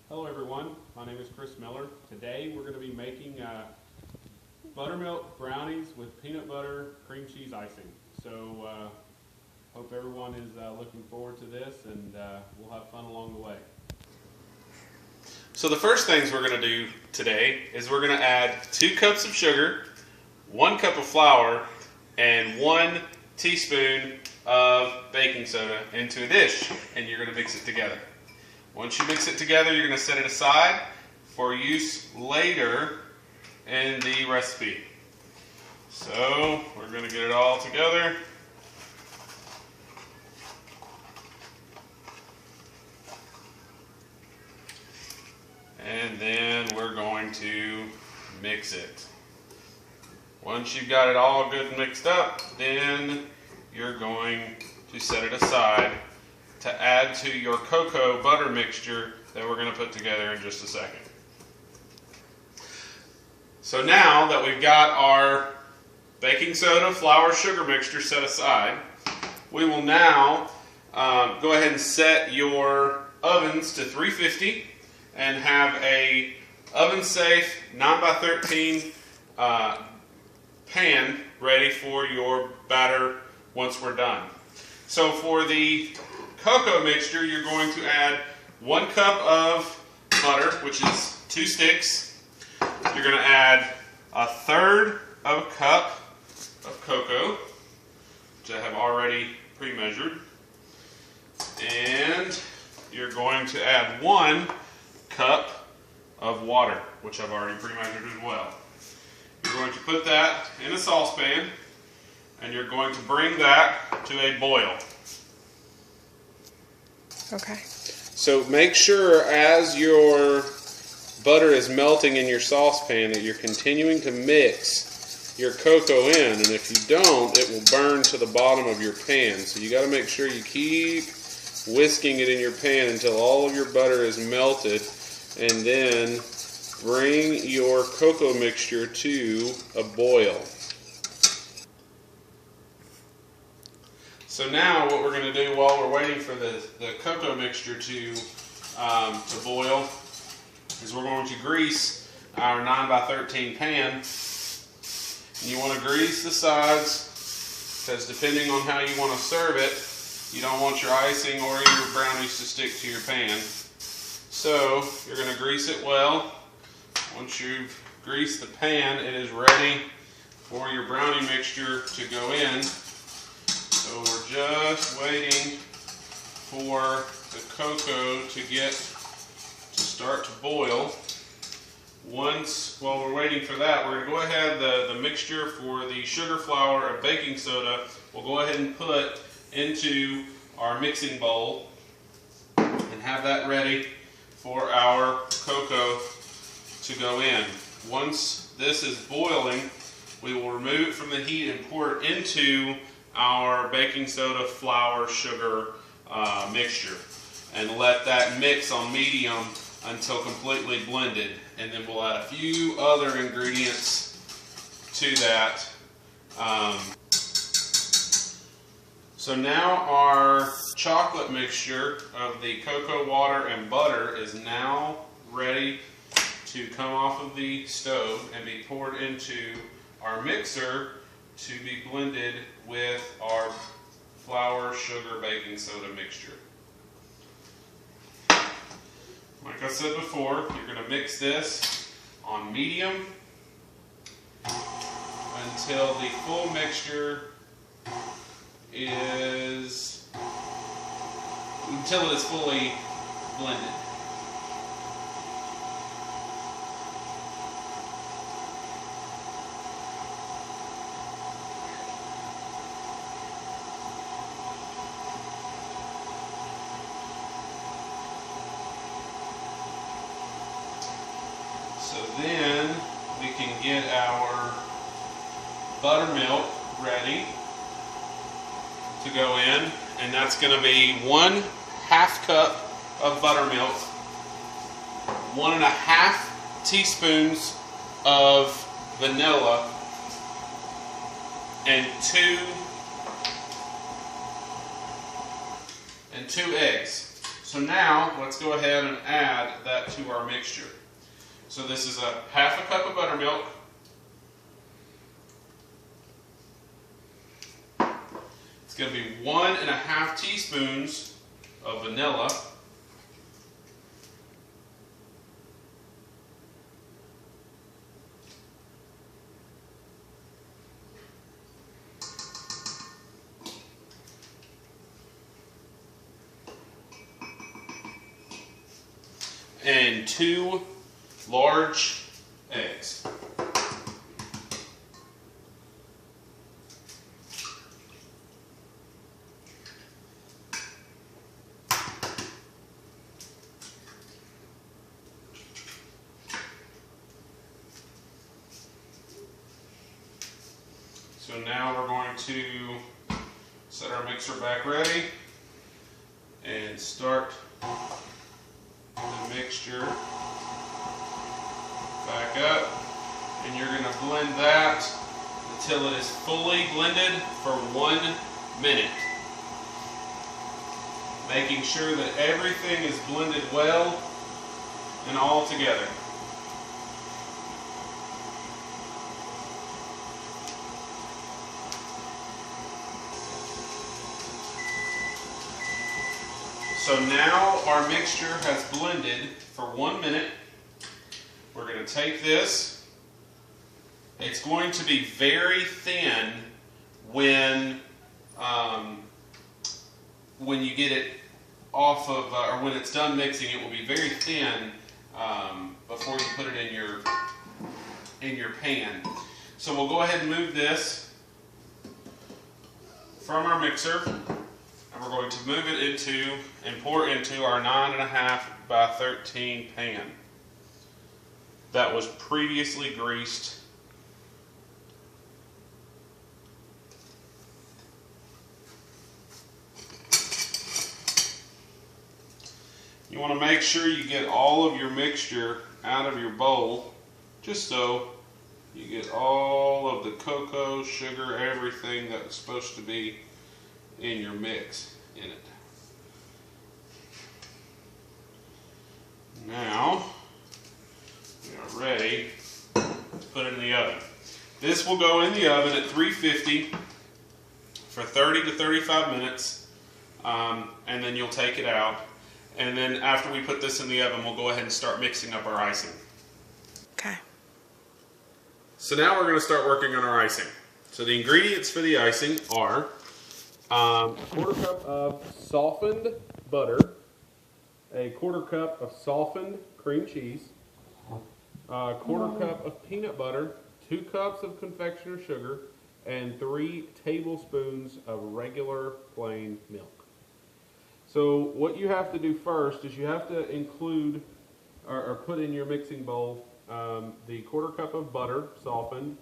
Hello everyone, my name is Chris Miller. Today we're going to be making buttermilk brownies with peanut butter cream cheese icing. So hope everyone is looking forward to this, and we'll have fun along the way. So the first things we're going to do today is we're going to add 2 cups of sugar, 1 cup of flour, and 1 teaspoon of baking soda into a dish, and you're going to mix it together. Once you mix it together, you're going to set it aside for use later in the recipe. So we're going to get it all together. And then we're going to mix it. Once you've got it all good and mixed up, then you're going to set it aside to add to your cocoa butter mixture that we're going to put together in just a second. So now that we've got our baking soda, flour, sugar mixture set aside, we will now go ahead and set your ovens to 350 and have a oven safe 9x13 pan ready for your batter once we're done. So for the cocoa mixture, you're going to add 1 cup of butter, which is 2 sticks. You're going to add 1/3 of a cup of cocoa, which I have already pre-measured. And you're going to add 1 cup of water, which I've already pre-measured as well. You're going to put that in a saucepan, and you're going to bring that to a boil. Okay. So make sure as your butter is melting in your saucepan that you're continuing to mix your cocoa in, and if you don't, it will burn to the bottom of your pan. So you got to make sure you keep whisking it in your pan until all of your butter is melted, and then bring your cocoa mixture to a boil. So now what we're going to do while we're waiting for the cocoa mixture to boil is we're going to grease our 9x13 pan. And you want to grease the sides because depending on how you want to serve it, you don't want your icing or your brownies to stick to your pan. So you're going to grease it well. Once you've greased the pan, it is ready for your brownie mixture to go in. So we're just waiting for the cocoa to start to boil. While we're waiting for that, we're going to go ahead, the mixture for the sugar, flour, and baking soda, we'll go ahead and put into our mixing bowl and have that ready for our cocoa to go in. Once this is boiling, we will remove it from the heat and pour it into our baking soda, flour, sugar mixture, and let that mix on medium until completely blended. And then we'll add a few other ingredients to that. So now our chocolate mixture of the cocoa, water, and butter is now ready to come off of the stove and be poured into our mixer to be blended with our flour, sugar, baking soda mixture. Like I said before, you're going to mix this on medium until the full mixture is, until it is fully blended. So then we can get our buttermilk ready to go in, and that's going to be 1/2 cup of buttermilk, 1.5 teaspoons of vanilla, and 2 eggs. So now let's go ahead and add that to our mixture. So this is a half a cup of buttermilk. It's going to be 1.5 teaspoons of vanilla. And 2 large eggs. So now we're going to set our mixer back ready and start the mixture back up, and you're going to blend that until it is fully blended for 1 minute, making sure that everything is blended well and all together. So now our mixture has blended for 1 minute. We're going to take this. It's going to be very thin when you get it off of, or when it's done mixing. It will be very thin before you put it in your pan. So we'll go ahead and move this from our mixer. And we're going to move it into and pour into our 9.5 by 13 pan that was previously greased. You want to make sure you get all of your mixture out of your bowl, just so you get all of the cocoa, sugar, everything that was supposed to be in your mix in it. Now we are ready to put it in the oven. This will go in the oven at 350 for 30 to 35 minutes, and then you'll take it out. And then after we put this in the oven, we'll go ahead and start mixing up our icing. Okay. So now we're going to start working on our icing. So the ingredients for the icing are A quarter cup of softened butter, a quarter cup of softened cream cheese, a quarter cup of peanut butter, 2 cups of confectioner sugar, and 3 tablespoons of regular plain milk. So what you have to do first is you have to include or put in your mixing bowl the quarter cup of butter, softened.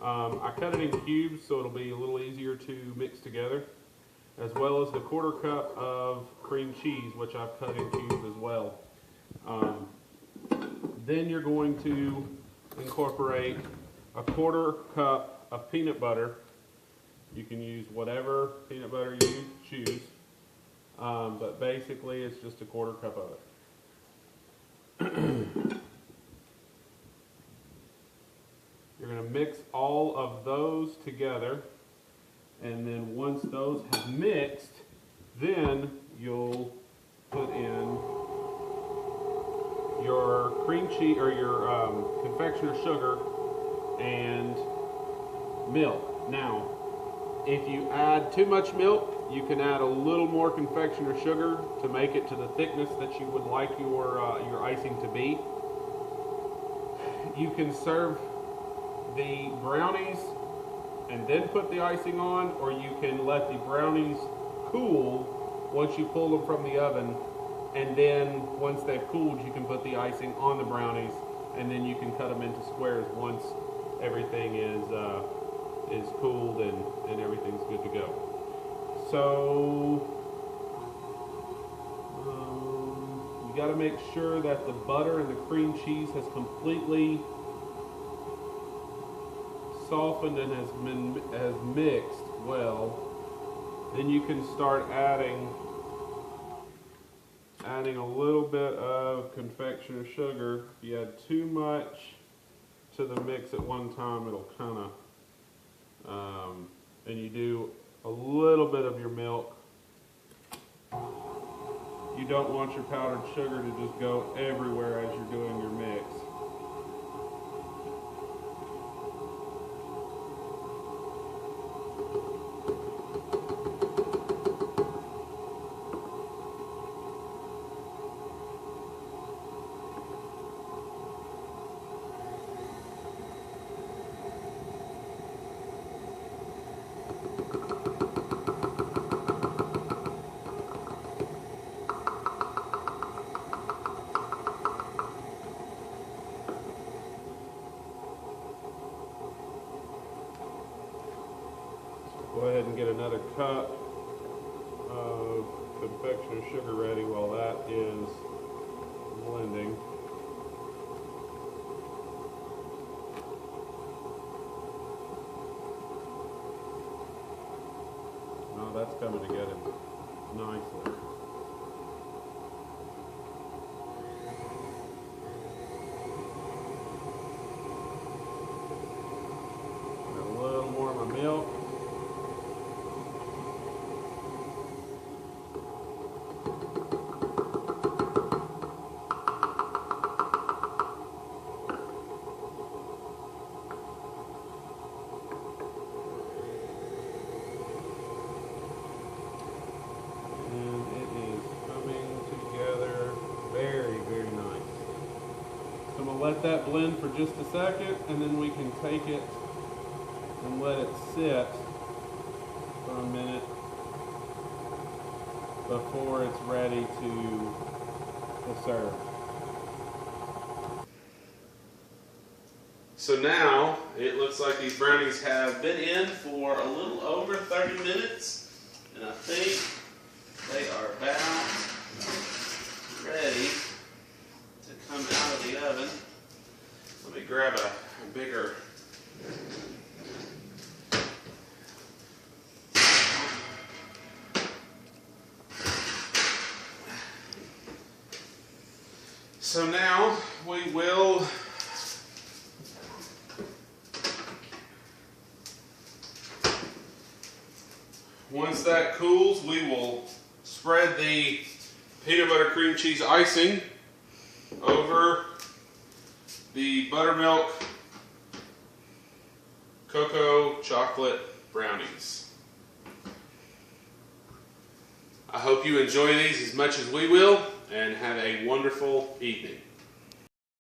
I cut it in cubes so it'll be a little easier to mix together, as well as the quarter cup of cream cheese, which I've cut in cubes as well. Then you're going to incorporate a quarter cup of peanut butter. You can use whatever peanut butter you choose, but basically it's just a quarter cup of it. You're going to mix all of those together, and then once those have mixed, then you'll put in your cream cheese or your confectioner sugar and milk. Now, if you add too much milk, you can add a little more confectioner sugar to make it to the thickness that you would like your icing to be. You can serve the brownies and then put the icing on, or you can let the brownies cool once you pull them from the oven, and then once they've cooled you can put the icing on the brownies, and then you can cut them into squares once everything is cooled and everything's good to go. So you got to make sure that the butter and the cream cheese has completely softened and has mixed well. Then you can start adding adding a little bit of confectioner sugar. If you add too much to the mix at one time, it'll kind of, and you do a little bit of your milk. You don't want your powdered sugar to just go everywhere as you're doing your mix. Go ahead and get another cup of confectioner sugar ready while that is blending. Oh, that's coming together nicely. A little more of my milk. I'm going to let that blend for just a second, and then we can take it and let it sit for a minute before it's ready to serve. So now it looks like these brownies have been in for a little over 30 minutes, and I think they are about ready to come out of the oven. Let me grab a bigger So now we will once that cools, we will spread the peanut butter cream cheese icing over the buttermilk cocoa chocolate brownies. I hope you enjoy these as much as we will, and have a wonderful evening.